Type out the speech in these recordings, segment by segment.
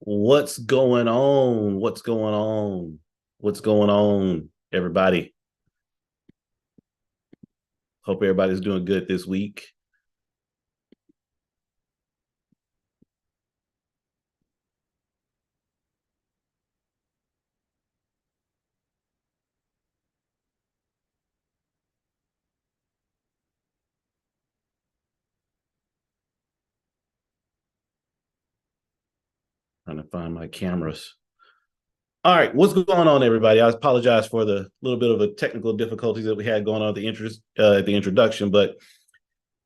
What's going on? What's going on? What's going on, everybody? Hope everybody's doing good this week. Trying to find my cameras. All right, what's going on, everybody? I apologize for the little bit of a technical difficulties that we had going on at the introduction, but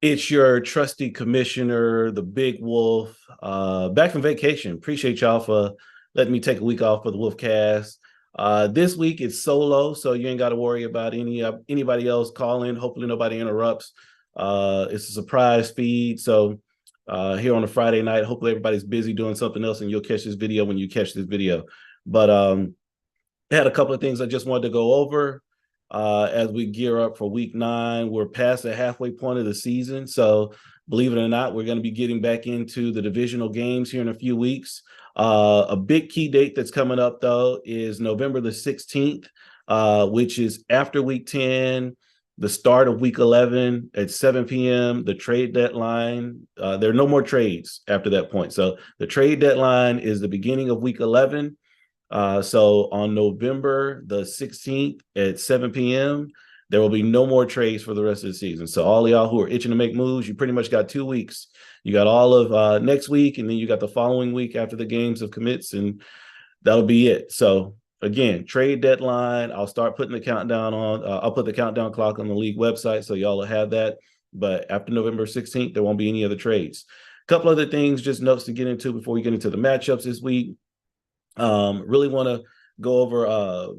it's your trusty commissioner, the Big Wolf, back from vacation. Appreciate y'all for letting me take a week off for the Wolfcast. This week it's solo, so you ain't got to worry about anybody else calling. Hopefully nobody interrupts. It's a surprise feed, so here on a Friday night, hopefully everybody's busy doing something else, and you'll catch this video when you catch this video. But I had a couple of things I just wanted to go over as we gear up for week 9. We're past the halfway point of the season. So believe it or not, we're going to be getting back into the divisional games here in a few weeks. A big key date that's coming up, though, is November the 16th, which is after week 10, the start of week 11 at 7 p.m., the trade deadline. There are no more trades after that point. So the trade deadline is the beginning of week 11. So on November the 16th at 7 p.m., there will be no more trades for the rest of the season. So all of y'all who are itching to make moves, you pretty much got 2 weeks. You got all of next week, and then you got the following week after the games of commits, and that'll be it. So again, trade deadline. I'll start putting the countdown on. I'll put the countdown clock on the league website, so y'all will have that. But after November 16th, there won't be any other trades. A couple other things, just notes to get into before we get into the matchups this week. Really want to go over.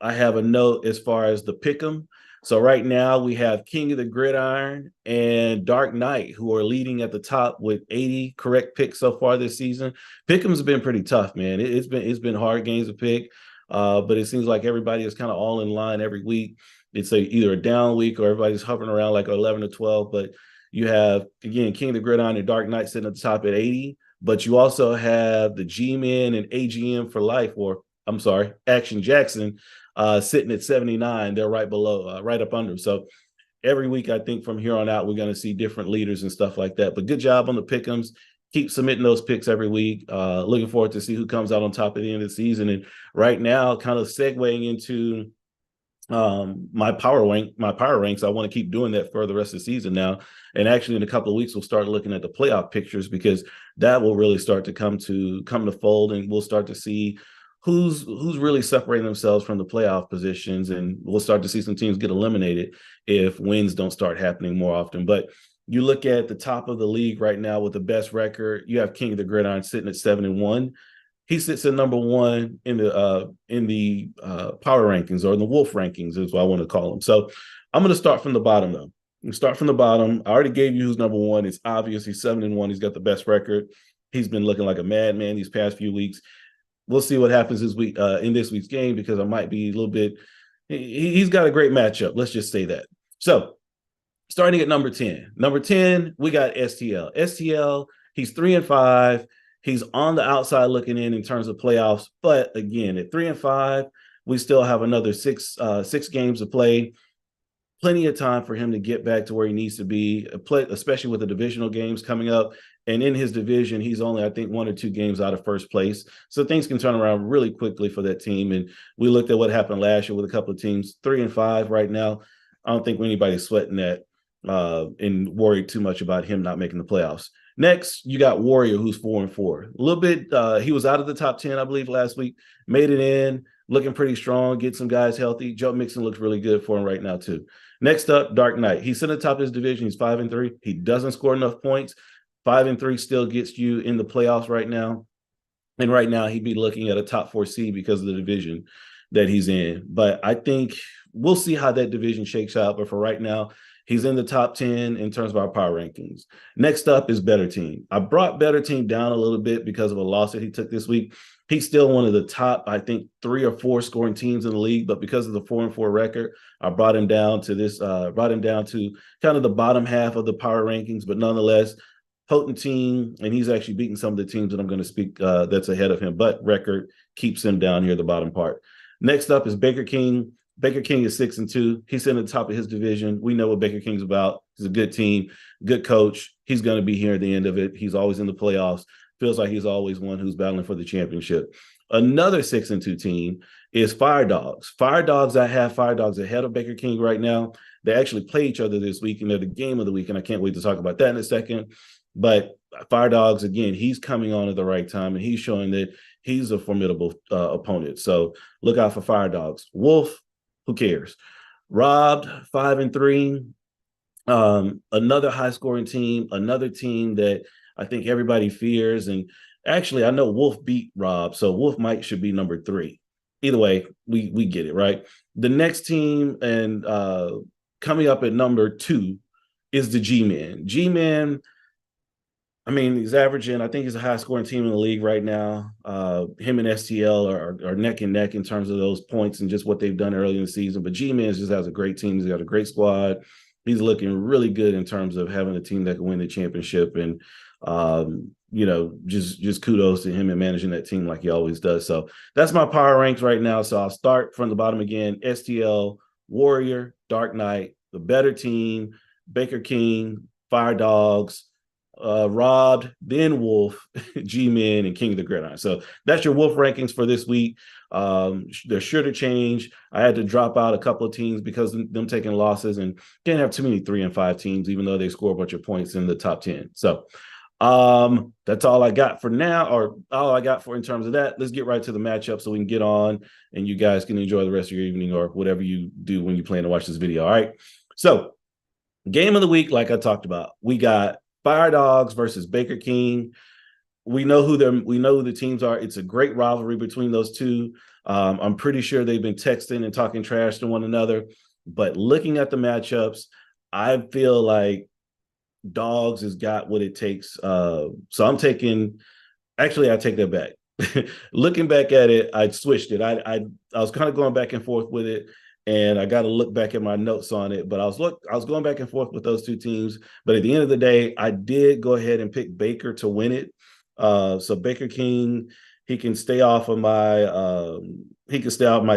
I have a note as far as the pick'em. So right now we have King of the Gridiron and Dark Knight, who are leading at the top with 80 correct picks so far this season. Pick'em's been pretty tough, man. It's been hard games to pick, but it seems like everybody is kind of all in line every week. It's either a down week or everybody's hovering around like 11 to 12. But you have, again, King of the Gridiron and Dark Knight sitting at the top at 80. But you also have the G-Men and AGM for life, or I'm sorry, Action Jackson, sitting at 79. They're right below, right up under. So every week, I think from here on out, we're going to see different leaders and stuff like that. But good job on the pick'ems. Keep submitting those picks every week. Looking forward to see who comes out on top at the end of the season. And right now, kind of segueing into my power ranks. I want to keep doing that for the rest of the season now, and actually in a couple of weeks we'll start looking at the playoff pictures, because that will really start to come to fold, and we'll start to see who's really separating themselves from the playoff positions, and we'll start to see some teams get eliminated if wins don't start happening more often. But you look at the top of the league right now with the best record, you have King of the Gridiron sitting at 7-1. He sits at number 1 in the power rankings, or in the Wolf rankings is what I want to call them. So I'm going to start from the bottom, though. Start from the bottom. I already gave you who's number 1. It's obvious he's 7-1. He's got the best record. He's been looking like a madman these past few weeks. We'll see what happens this week in this week's game, because I might be a little bit. He's got a great matchup. Let's just say that. So starting at number 10. Number 10, we got STL. STL, he's 3-5. He's on the outside looking in terms of playoffs. But again, at 3-5, we still have another six games to play. Plenty of time for him to get back to where he needs to be, especially with the divisional games coming up. And in his division, he's only, I think, 1 or 2 games out of first place. So things can turn around really quickly for that team. And we looked at what happened last year with a couple of teams, 3-5 right now. I don't think anybody's sweating that and worried too much about him not making the playoffs. Next, you got Warrior, who's 4-4. A little bit, he was out of the top 10, I believe, last week. Made it in, looking pretty strong, get some guys healthy. Joe Mixon looks really good for him right now, too. Next up, Dark Knight. He's at the top of his division. He's 5-3. He doesn't score enough points. 5-3 still gets you in the playoffs right now. And right now, he'd be looking at a top 4 seed because of the division that he's in. But I think we'll see how that division shakes out. But for right now, he's in the top 10 in terms of our power rankings. Next up is Better Team. I brought Better Team down a little bit because of a loss that he took this week. He's still one of the top, I think, 3 or 4 scoring teams in the league, but because of the 4-4 record, I brought him down to kind of the bottom half of the power rankings. But nonetheless, potent team, and he's actually beaten some of the teams that I'm going to speak that's ahead of him, but record keeps him down here at the bottom part. Next up is Baker King. Baker King is 6-2. He's in the top of his division. We know what Baker King's about. He's a good team, good coach. He's going to be here at the end of it. He's always in the playoffs. Feels like he's always one who's battling for the championship. Another 6-2 team is Fire Dogs. Fire Dogs, I have Fire Dogs ahead of Baker King right now. They actually play each other this week, and they're the game of the week, and I can't wait to talk about that in a second. But Fire Dogs, again, he's coming on at the right time, and he's showing that he's a formidable opponent. So look out for Fire Dogs. Wolf, who cares? Robbed, 5-3. Another high-scoring team, another team that I think everybody fears. And actually, I know Wolf beat Rob, so Wolf should be number 3. Either way, we get it, right? The next team, and coming up at number 2, is the G-Men. G-Men, I mean, he's averaging, I think he's a high-scoring team in the league right now. Him and STL are neck and neck in terms of those points and just what they've done early in the season. But G-Men just has a great team. He's got a great squad. He's looking really good in terms of having a team that can win the championship. And, just kudos to him and managing that team like he always does. So that's my power ranks right now. So I'll start from the bottom again. STL, Warrior, Dark Knight, the better team, Baker King, Fire Dogs, Robbed, then Wolf, G-Men, and King of the Gridiron. So that's your Wolf rankings for this week. They're sure to change. I had to drop out a couple of teams because of them taking losses, and can't have too many 3 and 5 teams, even though they score a bunch of points in the top 10. So that's all I got for now, or all I got for in terms of that. Let's get right to the matchup so we can get on and you guys can enjoy the rest of your evening or whatever you do when you plan to watch this video. All right. So game of the week, like I talked about, we got Fire Dogs versus Baker King. We know who the teams are. It's a great rivalry between those two. I'm pretty sure they've been texting and talking trash to one another. But looking at the matchups, I feel like Dogs has got what it takes. So I'm taking. Actually, I take that back. Looking back at it, I switched it. I was kind of going back and forth with it. And I got to look back at my notes on it, but I was going back and forth with those two teams. But at the end of the day, I did go ahead and pick Baker to win it. So Baker King, he can stay off of my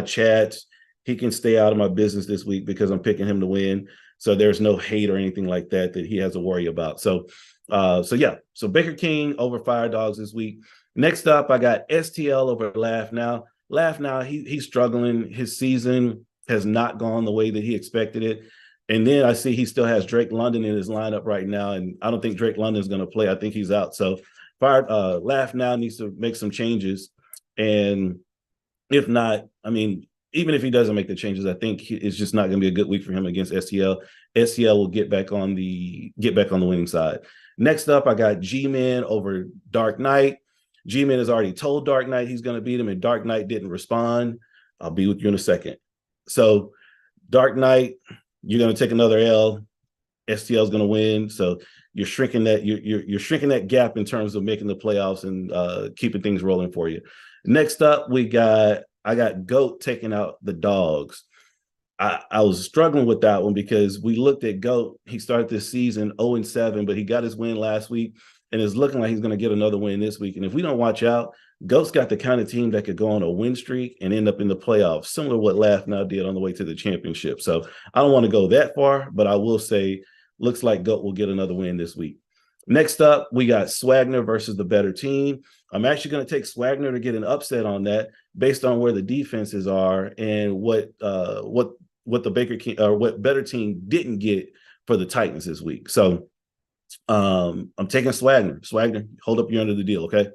chats. He can stay out of my business this week because I'm picking him to win. So there's no hate or anything like that he has to worry about. So Baker King over Fire Dogs this week. Next up, I got STL over Laugh Now. Laugh Now, he's struggling. His season has not gone the way that he expected it. And then I see he still has Drake London in his lineup right now, and I don't think Drake London is going to play. I think he's out. So Laugh Now needs to make some changes. And if not, I mean, even if he doesn't make the changes, I think it's just not going to be a good week for him against STL. STL will get back on the winning side. Next up, I got G-Men over Dark Knight. G-Men has already told Dark Knight he's going to beat him, and Dark Knight didn't respond. I'll be with you in a second. So Dark Knight, you're going to take another L. STL is going to win. So you're shrinking that gap in terms of making the playoffs and keeping things rolling for you. Next up, I got GOAT taking out the Dogs. I was struggling with that one because we looked at GOAT. He started this season 0-7, but he got his win last week and is looking like he's going to get another win this week. And if we don't watch out, GOAT's got the kind of team that could go on a win streak and end up in the playoffs, similar to what Laugh Now did on the way to the championship. So I don't want to go that far, but I will say looks like GOAT will get another win this week. Next up, we got Swagner versus the better team. I'm actually going to take Swagner to get an upset on that based on where the defenses are and what the Baker King or what better team didn't get for the Titans this week. So I'm taking Swagner. Swagner, hold up your end of the deal, okay?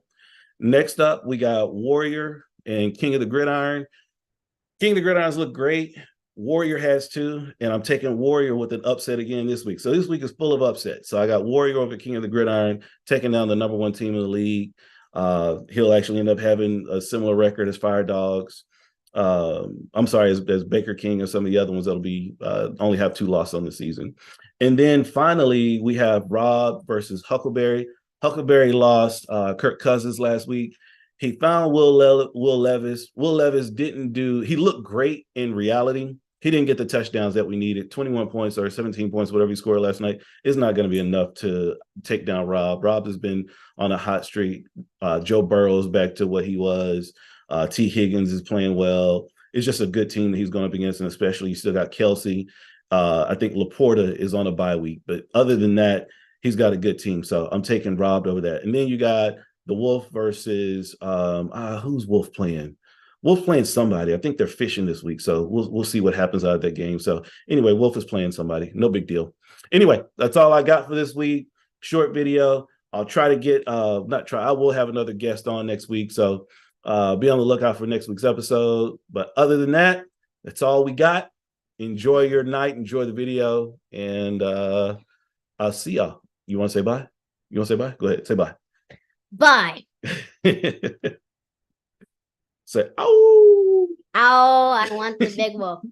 Next up, we got Warrior and King of the Gridiron. King of the Gridirons look great. Warrior has too, and I'm taking Warrior with an upset again this week. So this week is full of upsets. So I got Warrior over King of the Gridiron, taking down the number 1 team in the league. He'll actually end up having a similar record as Fire Dogs. I'm sorry, as Baker King and some of the other ones that'll be only have 2 losses on the season. And then finally, we have Rob versus Huckleberry. Huckleberry lost Kirk Cousins last week. He found Will Levis. Will Levis didn't do – he looked great in reality. he didn't get the touchdowns that we needed. 21 points or 17 points, whatever he scored last night, is not going to be enough to take down Rob. Rob has been on a hot streak. Joe Burrow's back to what he was. T. Higgins is playing well. It's just a good team that he's going up against, and especially you still got Kelsey. I think Laporta is on a bye week, but other than that, he's got a good team. So I'm taking Rob over that. And then you got the Wolf versus who's Wolf playing? Wolf playing somebody. I think they're fishing this week, so we'll see what happens out of that game. So anyway, Wolf is playing somebody. No big deal. Anyway, that's all I got for this week. Short video. I'll try to get not try. I will have another guest on next week, so be on the lookout for next week's episode. But other than that, that's all we got. Enjoy your night. Enjoy the video, and I'll see y'all. You want to say bye? You want to say bye? Go ahead. Say bye. Bye. Say, oh. Oh, I want the big wolf.